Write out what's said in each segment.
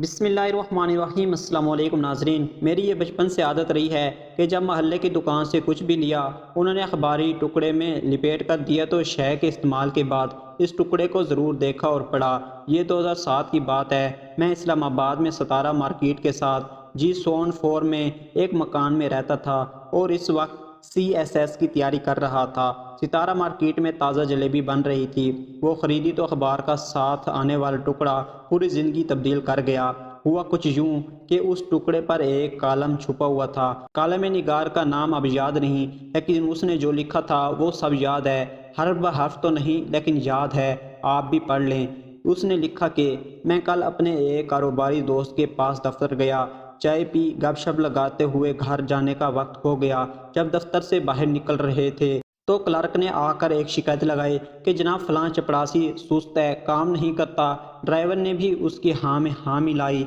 بسم اللہ الرحمن الرحیم۔ السلام علیکم ناظرین، میری یہ بچپن سے عادت رہی ہے کہ جب محلے کی دکان سے کچھ بھی لیا انہوں نے اخباری ٹکڑے میں لپیٹ کر دیا تو شے کے استعمال کے بعد اس ٹکڑے کو ضرور دیکھا اور پڑھا۔ یہ 2007 کی بات ہے، میں اسلام آباد میں ستارہ مارکیٹ کے ساتھ جی زون 4 میں ایک مکان میں رہتا تھا اور اس وقت CSS کی تیاری کر رہا تھا۔ ستارہ مارکیٹ میں تازہ جلیبی بن رہی تھی، وہ خریدی تو اخبار کا ساتھ آنے والا ٹکڑا پوری زندگی تبدیل کر گیا۔ ہوا کچھ یوں کہ اس ٹکڑے پر ایک کالم چھپا ہوا تھا۔ کالم نگار کا نام اب یاد نہیں، لیکن اس نے جو لکھا تھا وہ سب یاد ہے، حرف بحرف تو نہیں لیکن یاد ہے، آپ بھی پڑھ لیں۔ اس نے لکھا کہ میں کل اپنے ایک کاروباری دوست کے پاس دفتر گیا، چائے پی، گپ شپ لگاتے ہوئے گھر جانے کا وقت ہو گیا۔ جب دفتر سے باہر نکل رہے تھے تو کلرک نے آ کر ایک شکایت لگائی کہ جناب فلاں چپڑاسی سست ہے، کام نہیں کرتا۔ ڈرائیور نے بھی اس کی ہاں میں ہاں ملائی۔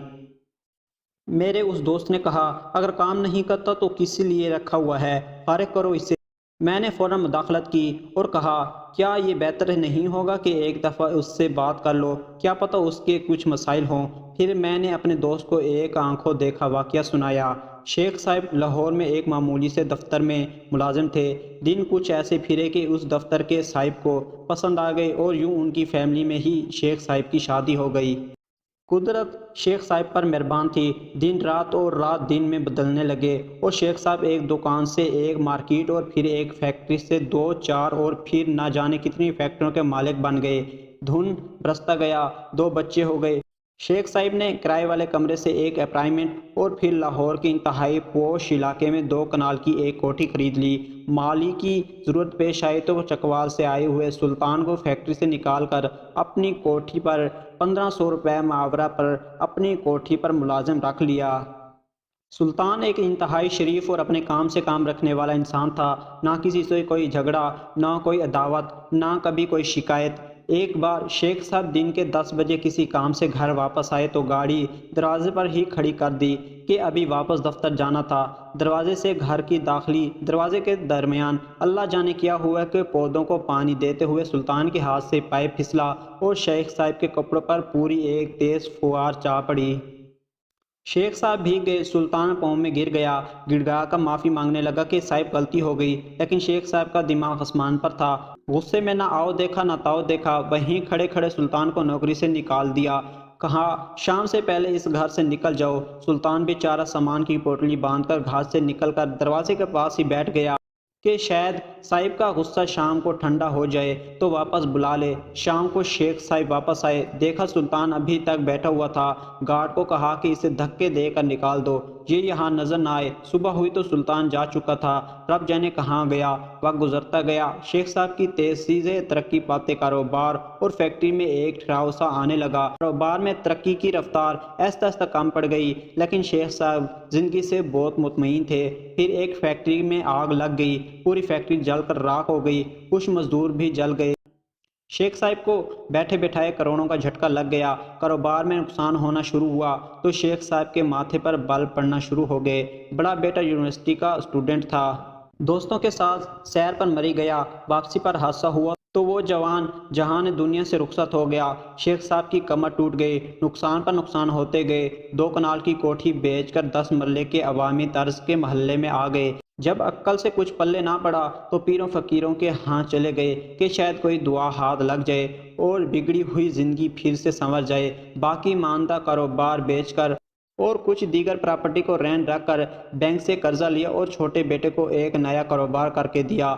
میرے اس دوست نے کہا اگر کام نہیں کرتا تو کس لیے رکھا ہوا ہے، فارغ کرو اسے۔ میں نے فوراً مداخلت کی اور کہا کیا یہ بہتر نہیں ہوگا کہ ایک دفعہ اس سے بات کر لو، کیا پتہ اس کے کچھ مسائل ہوں۔ پھر میں نے اپنے دوست کو ایک آنکھوں دیکھا واقعہ سنایا۔ شیخ صاحب لاہور میں ایک معمولی سے دفتر میں ملازم تھے۔ دن کچھ ایسے پھرے کہ اس دفتر کے صاحب کو پسند آ گئے اور یوں ان کی فیملی میں ہی شیخ صاحب کی شادی ہو گئی۔ قدرت شیخ صاحب پر مہربان تھی، دن رات اور رات دن میں بدلنے لگے اور شیخ صاحب ایک دکان سے ایک مارکیٹ اور پھر ایک فیکٹری سے دو چار اور پھر نہ جانے کتنی فیکٹریوں کے مالک بن گئے۔ دھن برستا گیا، دو بچے ہو گئے۔ شیخ صاحب نے کرائے والے کمرے سے ایک اپارٹمنٹ اور پھر لاہور کے انتہائی پوش علاقے میں 2 کنال کی ایک کوٹھی خرید لی۔ مالی کی ضرورت پیش آئی تو چکوال سے آئے ہوئے سلطان کو فیکٹری سے نکال کر اپنی کوٹھی پر 1500 روپے معاوضہ پر اپنی کوٹھی پر ملازم رکھ لیا۔ سلطان ایک انتہائی شریف اور اپنے کام سے کام رکھنے والا انسان تھا، نہ کسی سے کوئی جھگڑا، نہ کوئی عداوت، نہ کبھی کوئی شکایت۔ ایک بار شیخ صاحب دن کے 10 بجے کسی کام سے گھر واپس آئے تو گاڑی دروازے پر ہی کھڑی کر دی کہ ابھی واپس دفتر جانا تھا۔ دروازے سے گھر کی داخلی دروازے کے درمیان اللہ جانے کیا ہوا کہ پودوں کو پانی دیتے ہوئے سلطان کے ہاتھ سے پائپ پھسلا اور شیخ صاحب کے کپڑوں پر پوری ایک تیز فوار جا پڑی۔ شیخ صاحب بھیگ گئے، سلطان پاؤں میں گر گیا، گڑ گڑا کر معافی مانگنے لگا کہ صاحب غلطی ہو گئی، لیکن شیخ صاحب کا دماغ آسمان پر تھا۔ غصے میں نہ آؤ دیکھا نہ تاؤ دیکھا، وہیں کھڑے کھڑے سلطان کو نوکری سے نکال دیا۔ کہا شام سے پہلے اس گھر سے نکل جاؤ۔ سلطان بیچارہ سامان کی پوٹلی باندھ کر گھر سے نکل کر دروازے کے پاس ہی بیٹھ گیا کہ شاید صاحب کا غصہ شام کو ٹھنڈا ہو جائے تو واپس بلا لے۔ شام کو شیخ صاحب واپس آئے، دیکھا سلطان ابھی تک بیٹھا ہوا تھا۔ گارڈ کو کہا کہ اسے دھکے دے کر نکال دو، یہ یہاں نظر نہ آئے۔ صبح ہوئی تو سلطان جا چکا تھا، رب جانے کہاں گیا۔ وقت گزرتا گیا، شیخ صاحب کی تیزی سے ترقی پاتے کاروبار اور فیکٹری میں ایک ٹھہراؤ سا آنے لگا۔ کاروبار میں ترقی کی رفتار آہستہ آہستہ کم پڑ گئی، لیکن شیخ صاحب زندگی سے بہت مطمئن تھے۔ پھر ایک فیکٹری میں آگ لگ گئی، پوری فیکٹری جل کر راکھ ہو گئی، کچھ مزدور بھی جل گئے۔ شیخ صاحب کو بیٹھے بٹھائے کروڑوں کا جھٹکا لگ گیا، کاروبار میں نقصان ہونا شروع ہوا تو شیخ صاحب کے ماتھے پر بال پڑنا شروع ہو گئے۔ بڑا بیٹا یونیورسٹی کا اسٹوڈنٹ تھا، دوستوں کے ساتھ سیر پر مری گیا، واپسی پر حادثہ ہوا تو وہ جوان جہان دنیا سے رخصت ہو گیا۔ شیخ صاحب کی کمر ٹوٹ گئی، نقصان پر نقصان ہوتے گئے، 2 کنال کی کوٹھی بیچ کر 10 مرلے کے عوامی طرز کے محلے میں آ گئے۔ جب عقل سے کچھ پلے نہ پڑا تو پیروں فقیروں کے ہاں چلے گئے کہ شاید کوئی دعا ہاتھ لگ جائے اور بگڑی ہوئی زندگی پھر سے سنور جائے۔ باقی ماندہ کاروبار بیچ کر اور کچھ دیگر پراپرٹی کو رہن رکھ کر بینک سے قرضہ لیا اور چھوٹے بیٹے کو ایک نیا کاروبار کر کے دیا۔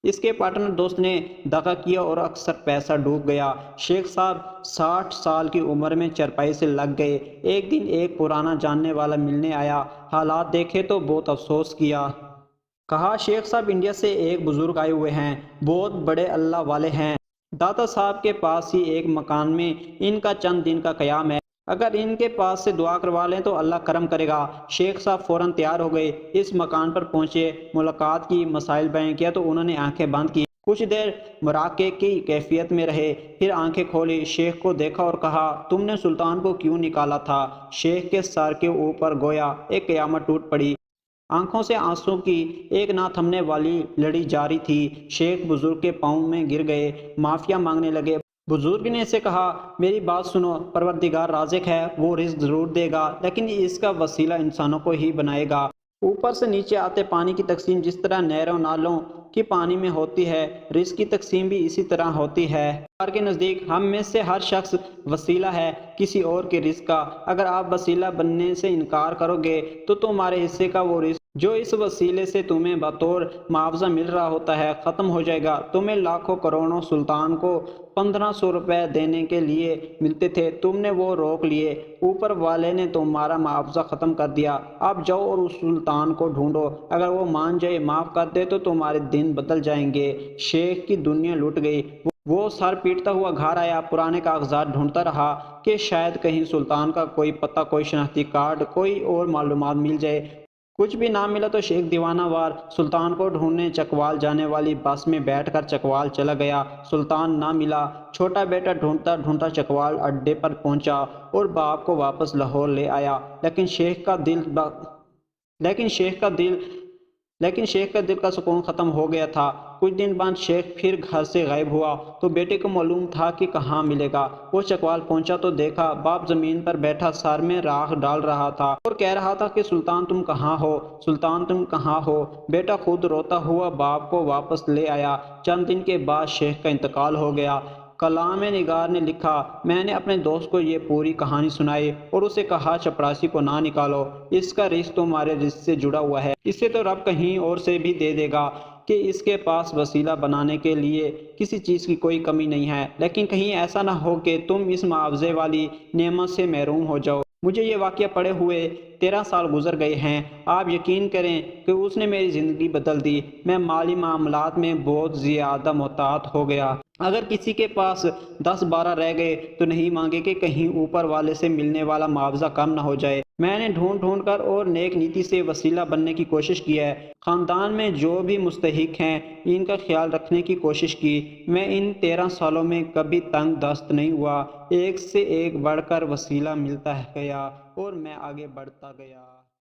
اس کے پارٹنر دوست نے دغا کیا اور اکثر پیسہ ڈوب گیا۔ شیخ صاحب 60 سال کی عمر میں چرپائی سے لگ گئے۔ ایک دن ایک پرانا جاننے والا ملنے آیا، حالات دیکھے تو بہت افسوس کیا۔ کہا شیخ صاحب انڈیا سے ایک بزرگ آئے ہوئے ہیں، بہت بڑے اللہ والے ہیں، داتا صاحب کے پاس ہی ایک مکان میں ان کا چند دن کا قیام ہے، اگر ان کے پاس سے دعا کروا لیں تو اللہ کرم کرے گا۔ شیخ صاحب فوراً تیار ہو گئے، اس مکان پر پہنچے، ملاقات کی، مسائل بیان کیا تو انہوں نے آنکھیں بند کی، کچھ دیر مراقبے کی کیفیت میں رہے، پھر آنکھیں کھولی، شیخ کو دیکھا اور کہا تم نے سلطان کو کیوں نکالا تھا؟ شیخ کے سر کے اوپر گویا ایک قیامت ٹوٹ پڑی، آنکھوں سے آنسوں کی ایک نہ تھمنے والی لڑی جاری تھی۔ شیخ بزرگ کے پاؤں میں گر گئے، معافیا مانگنے لگے، بزرگ نے اسے کہا، میری بات سنو، پروردگار رازق ہے، وہ رزق ضرور دے گا، لیکن اس کا وسیلہ انسانوں کو ہی بنائے گا۔ اوپر سے نیچے آتے پانی کی تقسیم جس طرح نہروں نالوں کی پانی میں ہوتی ہے، رزق کی تقسیم بھی اسی طرح ہوتی ہے۔ اللہ کے نزدیک ہم میں سے ہر شخص وسیلہ ہے کسی اور کے رزق کا۔ اگر آپ وسیلہ بننے سے انکار کرو گے تو تمہارے حصے کا وہ رزق جو اس وسیلے سے تمہیں بطور معاوضہ مل رہا ہوتا ہے ختم ہو جائے گا۔ تمہیں لاکھوں کروڑوں سلطان کو 1500 روپے دینے کے لیے ملتے تھے، تم نے وہ روک لیے، اوپر والے نے تمہارا معاوضہ ختم کر دیا۔ اب جاؤ اور اس سلطان کو ڈھونڈو، اگر وہ مان جائے، معاف کر دے تو تمہارے دن بدل جائیں گے۔ شیخ کی دنیا لٹ گئی، وہ سر پیٹتا ہوا گھر آیا، پرانے کاغذات ڈھونڈتا رہا کہ شاید کہیں سلطان کا کوئی پتہ، کوئی شناختی کارڈ، کوئی اور معلومات مل جائے۔ کچھ بھی نہ ملا تو شیخ دیوانہ وار سلطان کو ڈھونڈنے چکوال جانے والی بس میں بیٹھ کر چکوال چلا گیا۔ سلطان نہ ملا۔ چھوٹا بیٹا ڈھونڈتا ڈھونڈتا چکوال اڈے پر پہنچا اور باپ کو واپس لاہور لے آیا، لیکن شیخ کا دل کا سکون ختم ہو گیا تھا۔ کچھ دن بعد شیخ پھر گھر سے غائب ہوا تو بیٹے کو معلوم تھا کہ کہاں ملے گا۔ وہ چکوال پہنچا تو دیکھا باپ زمین پر بیٹھا سر میں راکھ ڈال رہا تھا اور کہہ رہا تھا کہ سلطان تم کہاں ہو، سلطان تم کہاں ہو۔ بیٹا خود روتا ہوا باپ کو واپس لے آیا۔ چند دن کے بعد شیخ کا انتقال ہو گیا۔ کلام نگار نے لکھا، میں نے اپنے دوست کو یہ پوری کہانی سنائی اور اسے کہا چپراسی کو نہ نکالو، اس کا رزق تمہارے رزق سے جڑا ہوا ہے، اسے تو رب کہیں اور سے بھی دے دے گا کہ اس کے پاس وسیلہ بنانے کے لیے کسی چیز کی کوئی کمی نہیں ہے، لیکن کہیں ایسا نہ ہو کہ تم اس معاوضے والی نعمت سے محروم ہو جاؤ۔ مجھے یہ واقعہ پڑے ہوئے 13 سال گزر گئے ہیں۔ آپ یقین کریں کہ اس نے میری زندگی بدل دی۔ میں مالی معاملات میں بہت زیادہ محتاط ہو گیا۔ اگر کسی کے پاس 10-12 رہ گئے تو نہیں مانگے کہ کہیں اوپر والے سے ملنے والا معاوضہ کم نہ ہو جائے۔ میں نے ڈھونڈ ڈھونڈ کر اور نیک نیتی سے وسیلہ بننے کی کوشش کی ہے۔ خاندان میں جو بھی مستحق ہیں ان کا خیال رکھنے کی کوشش کی۔ میں ان 13 سالوں میں کبھی تنگ دست نہیں ہوا۔ ایک سے ایک بڑھ کر وسیلہ ملتا گیا اور میں آگے بڑھتا گیا۔